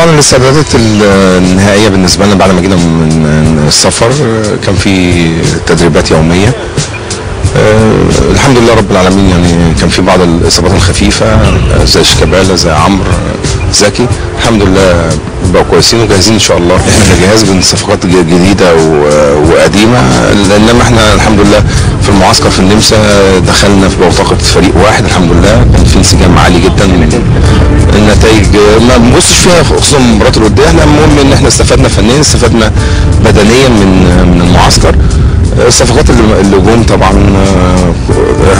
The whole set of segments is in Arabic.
طبعا الاستعدادات النهائيه بالنسبه لنا بعد ما جينا من السفر كان في تدريبات يوميه. الحمد لله رب العالمين، يعني كان في بعض الاصابات الخفيفه زي شيكابالا زي عمرو زكي، الحمد لله بقوا كويسين وجاهزين ان شاء الله. احنا كجهاز بين صفقات جديده وقديمه، انما احنا الحمد لله في المعسكر في النمسا دخلنا في بوتقه فريق واحد، الحمد لله كان في انسجام عالي جدا. النتائج ما بنبصش فيها خصوصا المباريات الوديه، احنا المهم ان احنا استفدنا فنيا، استفدنا بدنيا من المعسكر. الصفقات اللي جم طبعا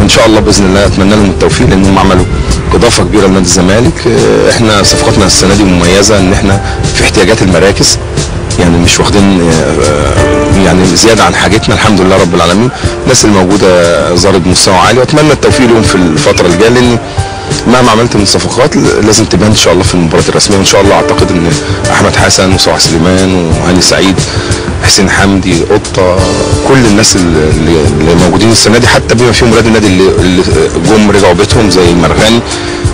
ان شاء الله باذن الله اتمنى لهم التوفيق، لانهم عملوا اضافه كبيره لنادي الزمالك. احنا صفقاتنا السنه دي مميزه ان احنا في احتياجات المراكز، يعني مش واخدين يعني زياده عن حاجتنا، الحمد لله رب العالمين. الناس الموجوده ظهرت بمستوى عالي، واتمنى التوفيق لهم في الفتره الجايه، لان مهما عملت من صفقات لازم تبان ان شاء الله في المباريات الرسميه. وان شاء الله اعتقد ان احمد حسن وصلاح سليمان وهاني سعيد حسين حمدي قطه كل الناس اللي موجودين السنه دي، حتى بما فيهم ولاد النادي اللي جم رجعوا بيتهم زي المرغني،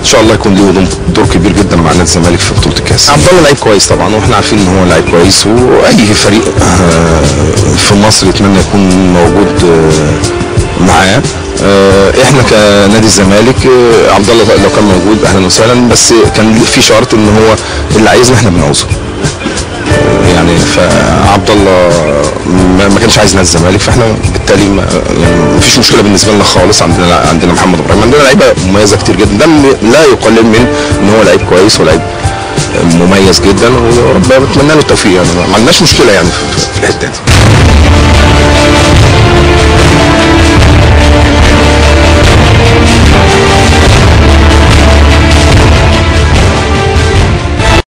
ان شاء الله يكون ليه دور كبير جدا مع نادي الزمالك في بطوله الكاس. عبد الله لعيب كويس طبعا، واحنا عارفين ان هو لعيب كويس، واي فريق في مصر يتمنى يكون موجود معاه. احنا كنادي الزمالك عبد الله لو كان موجود اهلا وسهلا، بس كان في شرط ان هو اللي عايزنا احنا بنعوزه. يعني فعبد الله ما كانش عايز نادي الزمالك، فاحنا بالتالي يعني مفيش مشكله بالنسبه لنا خالص. عندنا محمد ابراهيم، عندنا لعيبه مميزه كتير جدا، ده لا يقلل من ان هو لعيب كويس ولعيب مميز جدا، وربنا بتمنى له التوفيق، يعني ما عندناش مشكله يعني في الحته دي.